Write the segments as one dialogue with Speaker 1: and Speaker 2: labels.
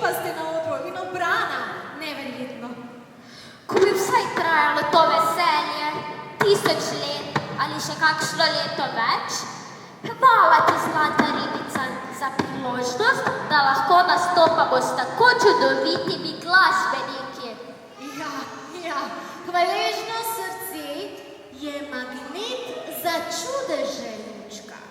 Speaker 1: upasti na odru in obrana. Neverjetno.
Speaker 2: Ko bi vsaj trajalo to veselje, 1000 let ali še kakšno leto več, hvala ti, zlata ribica, za priložnost, da lahko nastopamo s tako čudovitimi glasbeniki.
Speaker 1: Ja, hvaležno srce je magnet za čudeže, Lučka.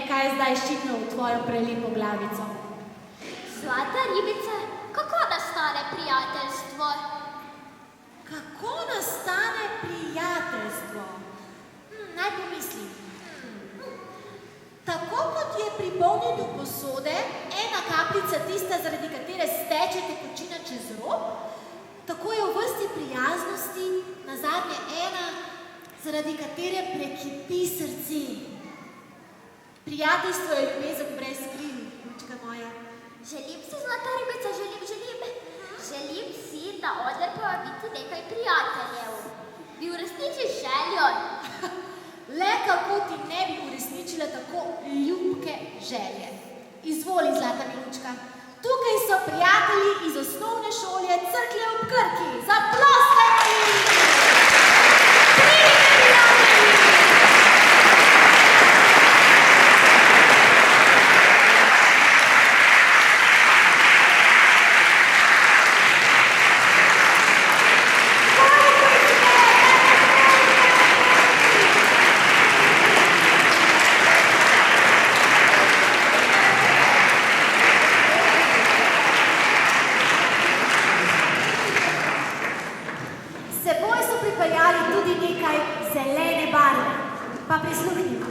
Speaker 1: kaj je zdaj ščitno v tvojo prelipo glavico.
Speaker 2: Zlata ribica, kako nastane prijateljstvo?
Speaker 1: Kako nastane prijateljstvo? Naj pomislim. Tako kot je pri polnjenju posode ena kapljica tista, zaradi katere steče tekočina čez rob, tako je v vrsti prijaznosti nazadnje ena, zaradi katere prekipi srce. Prijateljstvo je ljubezen brez kril, lučka moja.
Speaker 2: Želim si, zlata ribica, želim. Želim si, da odre povabiti nekaj prijateljev. Bi uresničiš željo?
Speaker 1: Le kako ti ne bi uresničila tako ljubke želje. Izvoli, zlata milučka. Tukaj so prijatelji iz osnovne šole Cerklje ob Krki. Zaploskajmo jim! Pridite, prijatelji! Seboj so pripeljali tudi nekaj zelene barve, pa prisluhnimo.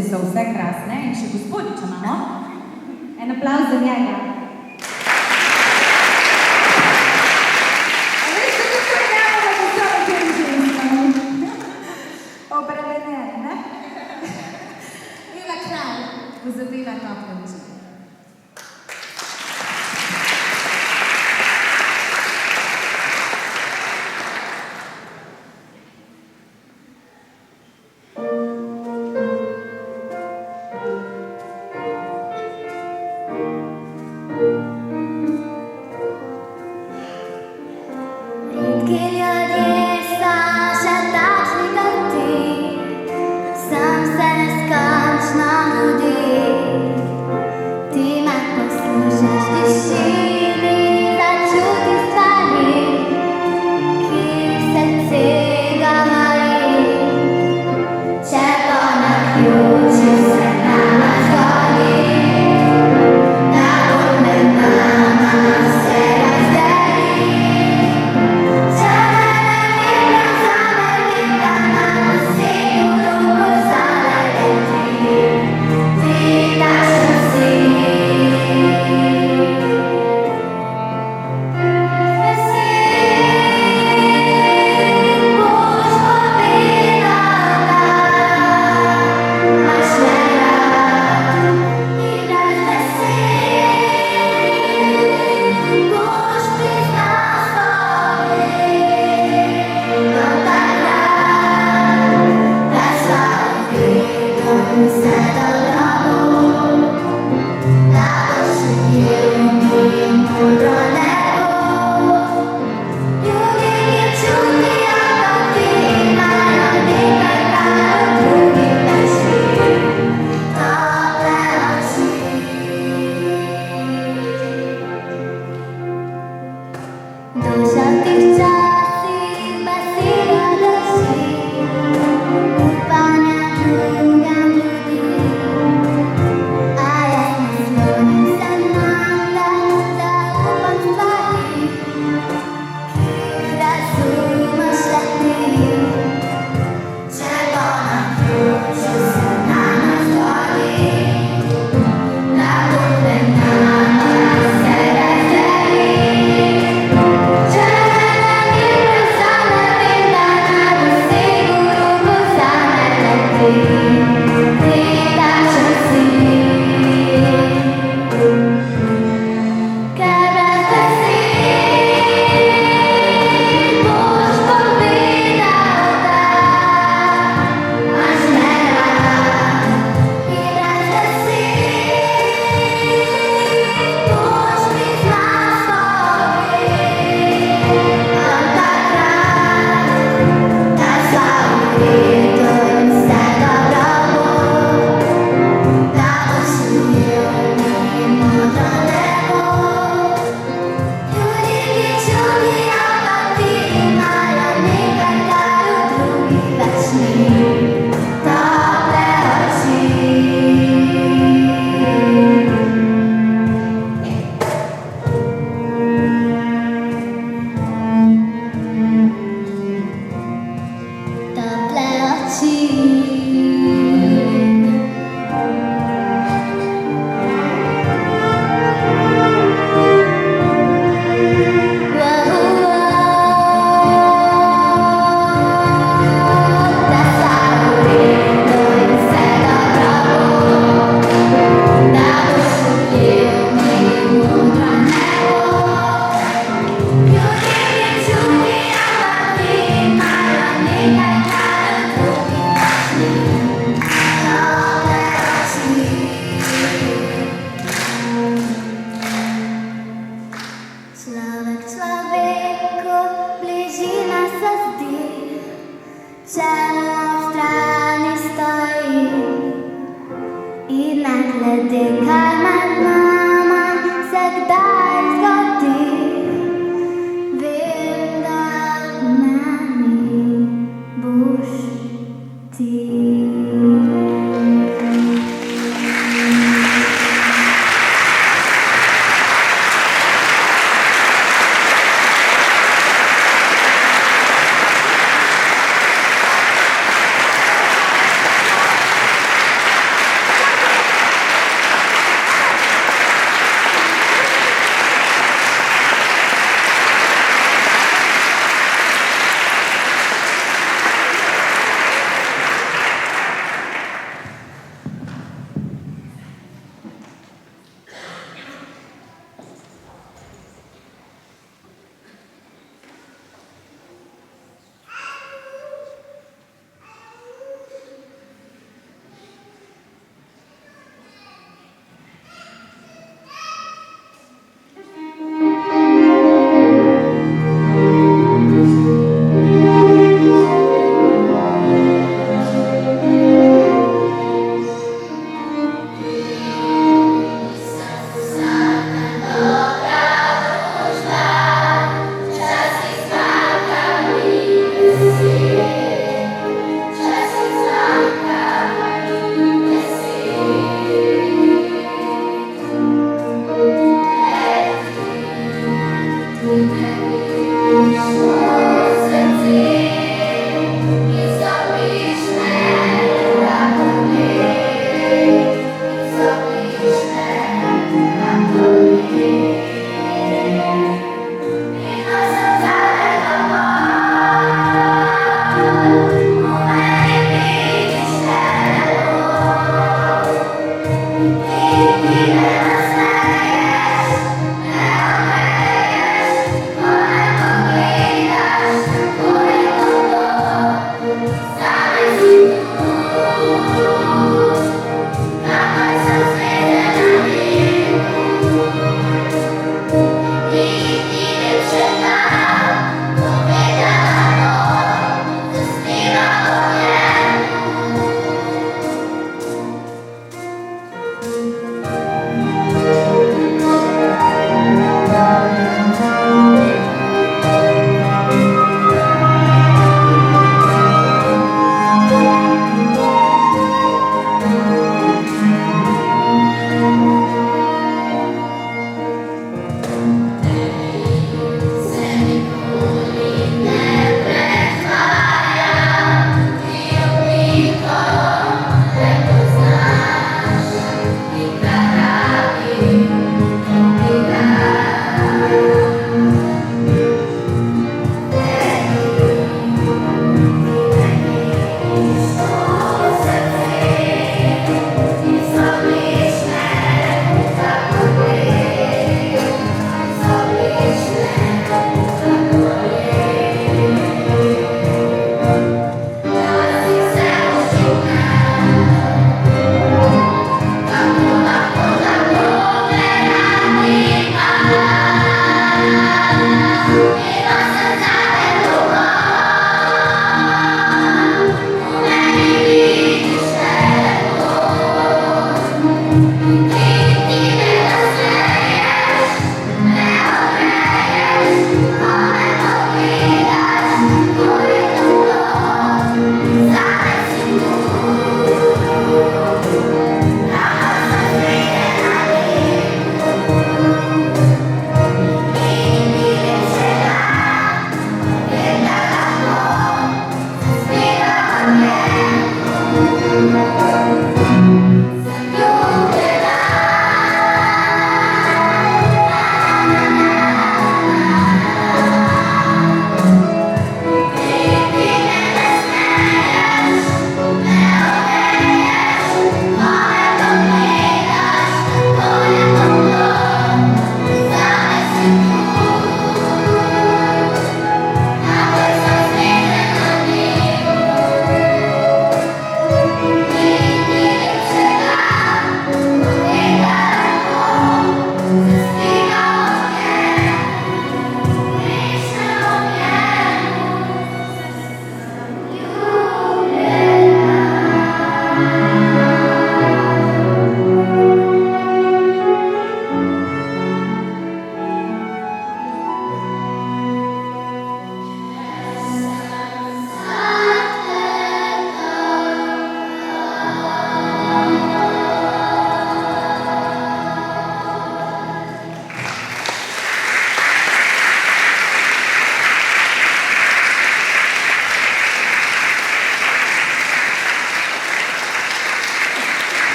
Speaker 3: Saj so vse krasne in še gospodiča imamo. En aplavz za njega. A veš, kako se njavamo po vsemi temi ženskami? Obremenjeni, ne? Ila Kralj bo zadela tople oči.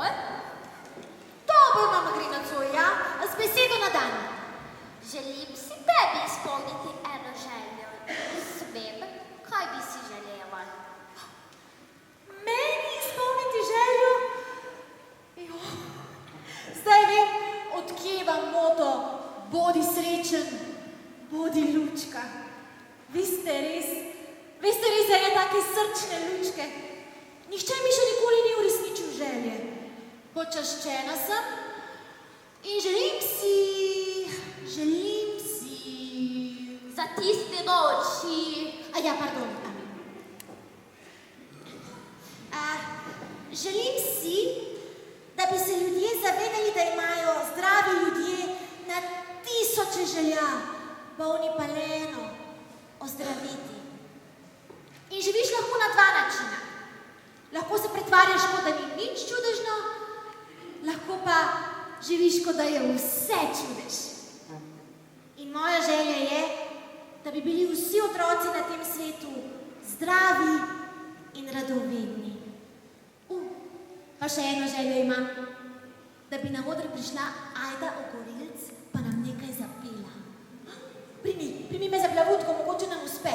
Speaker 2: odgovor.
Speaker 1: Dobro nam gre nocoj, ja? Z besedo na dan.
Speaker 2: Želim si tebi izpolniti eno željo. Svem, kaj bi si želela?
Speaker 1: Meni izpolniti željo? Jo. Zdaj vem, odkje vam moto bodi srečen, bodi lučka. Vi ste res ene take srčne lučke. Nihče mi še nikoli ni uresničil želje. Počaščena sem in želim si...
Speaker 2: Zatisni oči.
Speaker 1: Ja, pardon. Želim si, da bi se ljudje zavedali, da imajo zdravi ljudje na tisoče želja, bolni pa le eno, ozdraviti. In živiš lahko na dva načina. Lahko se pretvarjaš, kot da ni nič čudežno, lahko pa živiš, kot da je vse čudež. In moja želja je, da bi bili vsi otroci na tem svetu zdravi in radovedni. Pa še eno željo imam, da bi na oder prišla Ajda Ogorilc, pa nam nekaj zapela. Primi me za plavutko, mogoče nam uspe.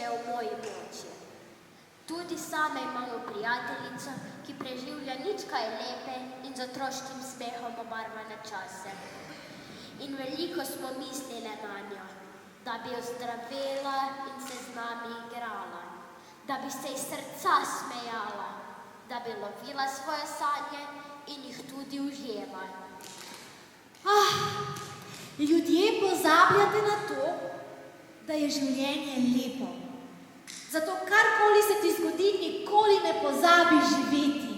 Speaker 2: je v moji moči. Tudi sama imamo prijateljico, ki preživlja nič kaj lepe in z otroškim smehom obarvane čase. In veliko smo mislile na njo, da bi ozdravela in se z nami igrala, da bi se iz srca smejala, da bi lovila svoje sanje in jih tudi užela.
Speaker 1: Ljudje pozabljate na to, da je življenje lepo. Zato karkoli se ti zgodi, nikoli ne pozabi živeti.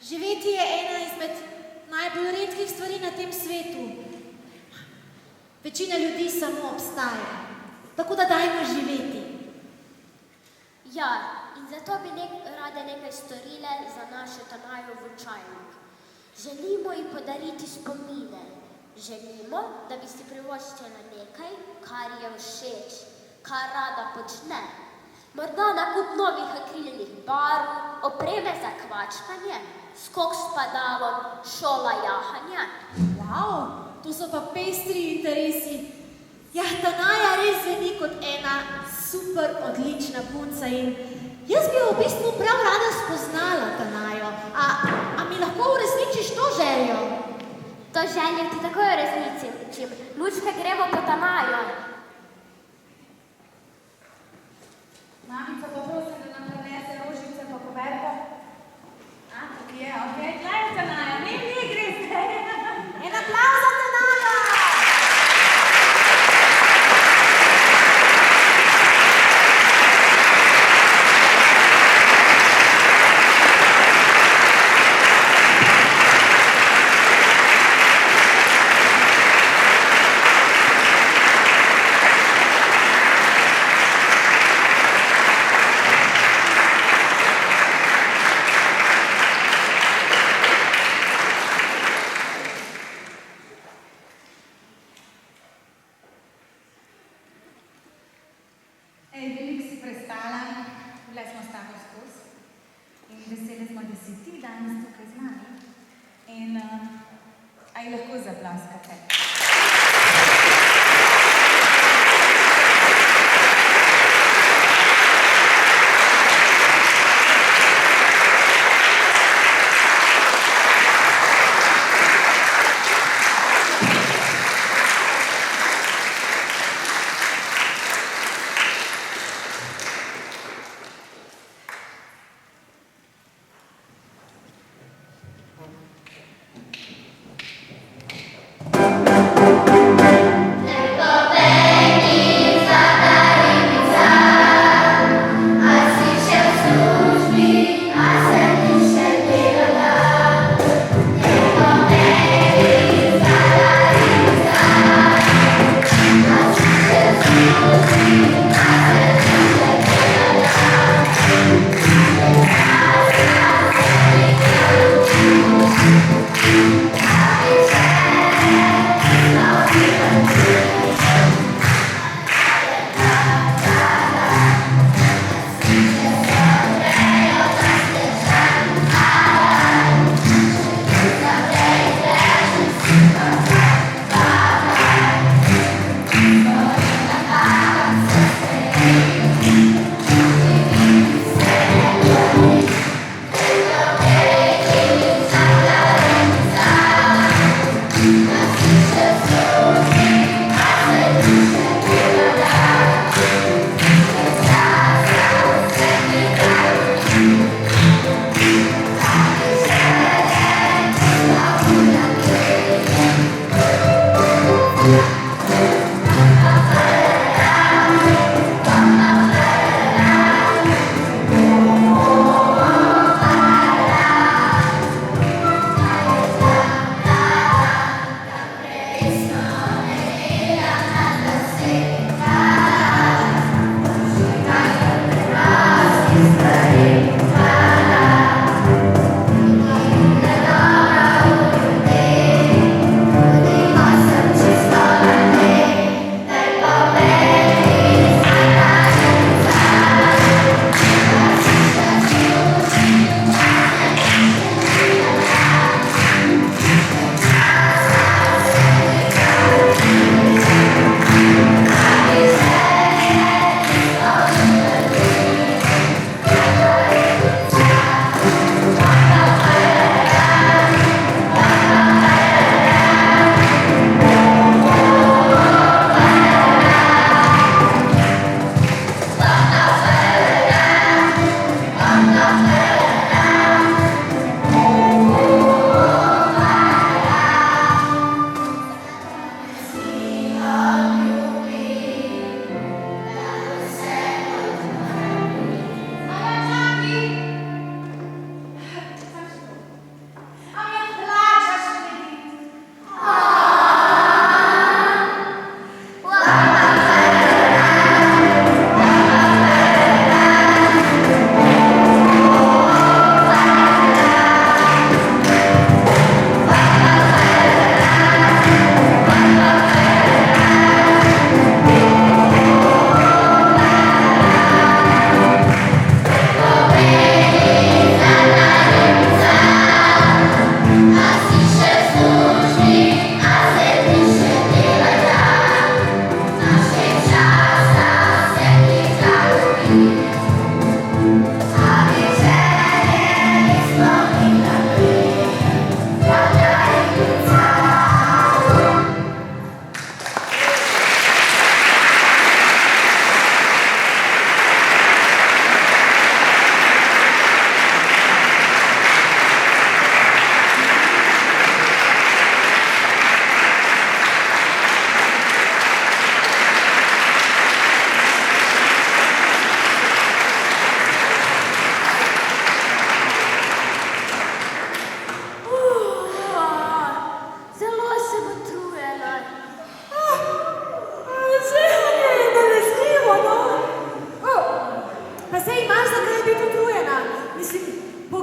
Speaker 1: Živeti je ena izmed najbolj redkih stvari na tem svetu. Večina ljudi samo obstaja, tako da dajmo živeti.
Speaker 2: Ja, in zato bi rade nekaj storile za našo Tanajo Vučajnik. Želimo ji podariti spomine. Želimo, da bi si privoščila nekaj, kar je všeč, kar rada počne. Morda nakup novih akrilnih barv, opreme za kvačkanje, skok s padalom, šola jahanja.
Speaker 1: Wow, to so pa pestri interesi. Ja, Tanaja res zveni kot ena super odlična punca in jaz bi jo v bistvu prav rada spoznala, Tanajo. A mi lahko uresničiš to željo?
Speaker 2: To željo ti takoj uresničim. Lučka, gremo po Tanajo.
Speaker 3: Mamica, poprosim, da nam prinese rožice pa kuverto. Tukaj je, okej. Glej, Tanaja, mi greste.
Speaker 1: En aplavz za Tanajo!
Speaker 3: Veliko si prestala, bile smo s tabo skozi in veseli smo, da si ti danes tukaj z nami. In a ji lahko zaplaskate?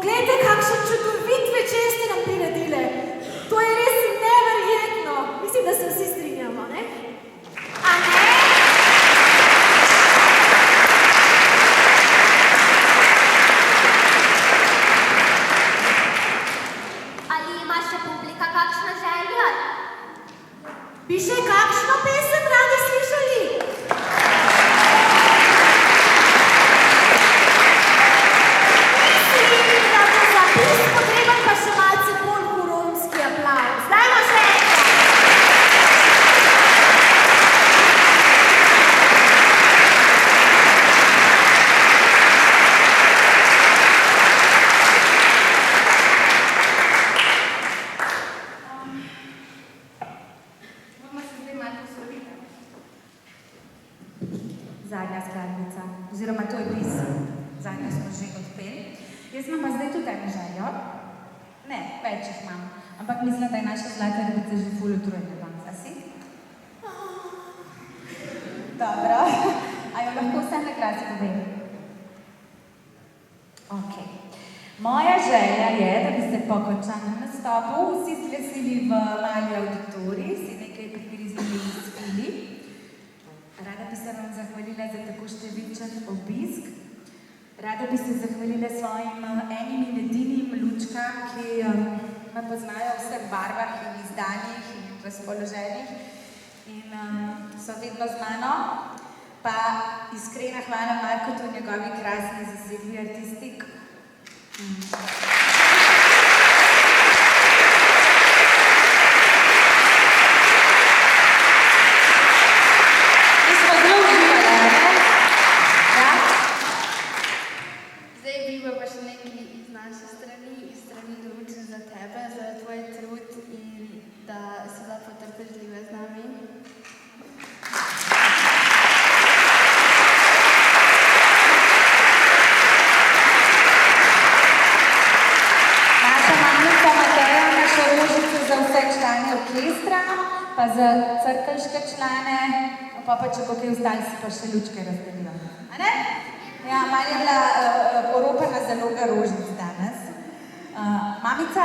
Speaker 1: Poglejte, kakšen čudovit večer ste nam priredile. To je res neverjetno. Mislim, da se vsi strinjamo, ne? A ne?
Speaker 2: Ali ima še publika kakšno željo?
Speaker 1: Bi še kakšno pesem radi slišali? Mislim, da bo za pis potreben pa še malce bolj huronski aplavz. Dajmo še enkrat!
Speaker 3: Bomo se zdaj malo poslovili. Zadnja skladbica, oziroma to je bis. Zadnjo smo že odpeli. Jaz imam pa zdaj tudi eno željo. Ne, več jih imam. Ampak mislim, da je naša zlata ribica že ful utrujena danes. A si? Dobro. A jo lahko vse na glas povem? Ok. Moja želja je, da bi se po končanem nastopu vsi zglesili v mali auditoriji, si nekaj pripiriznili in spili. Rada bi se vam zahvalila za tako številčen obisk. Rada bi se zahvalila svojim enim in edinim lučkam, ki me poznajo v vseh barvah in izdanjih in razpoloženjih in so vedno z mano. Pa iskrena hvala Markotu in njegovi krasni zasedbi artistik. Mi smo zelo uživali, ne? Ja?
Speaker 4: Zdaj bi pa še nekaj iz naše strani, iz strani Določen za tebe, za tvoj trud in da si bila potrpežljiva z nami.
Speaker 3: Naša mamica Mateja, naša rožica za vse člane orkestra, pa za crkvenške člane, pa če bo kaj ostalo, si pa še lučke razdelila. A ne? Ja, malo je bila poropana zaloga rožic danes. Mamica,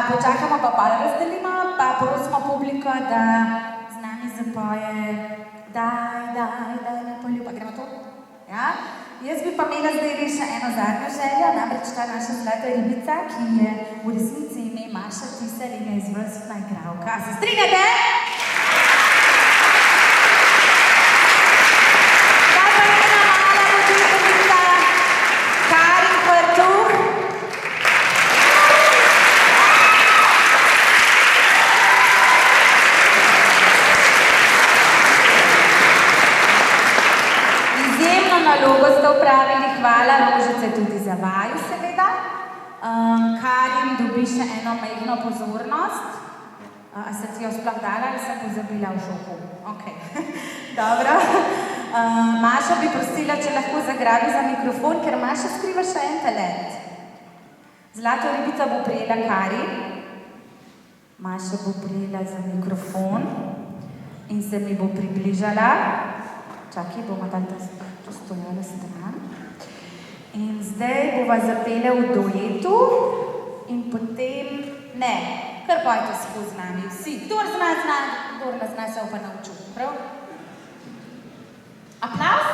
Speaker 3: počakamo pa pol razdelimo, pa prosimo publiko, da z nami zapoje Daj me poljuba. Gremo to? Ja? Jaz bi pa imela zdaj res še eno zadnjo željo, namreč ta naša zlata ribica, ki je v resnici ime Maša Tisel in je izvrstna igralka. Se strinjate? Ta pa njena mala voditeljica Karin Fartuh. Izjemno nalogo ste opravili, hvala Rožice tudi za vaju seveda. Karin dobi še eno majhno pozornost. A se ti jo sploh dala ali sem pozabila v šoku? Ok, dobro. Maša bi prosila, če lahko zagrabi za mikrofon, ker Maša skriva še en talent. Zlato ribico bo prijela Karin. Maša bo prijela za mikrofon in se mi bo približala. Čakaj, bomo dali to stojala stran. In zdaj bova zapele v duetu in potem, ne, kar pojte skozi nami vsi. Kdor zna, kdor ne zna, se bo pa naučil, prav? Aplavz?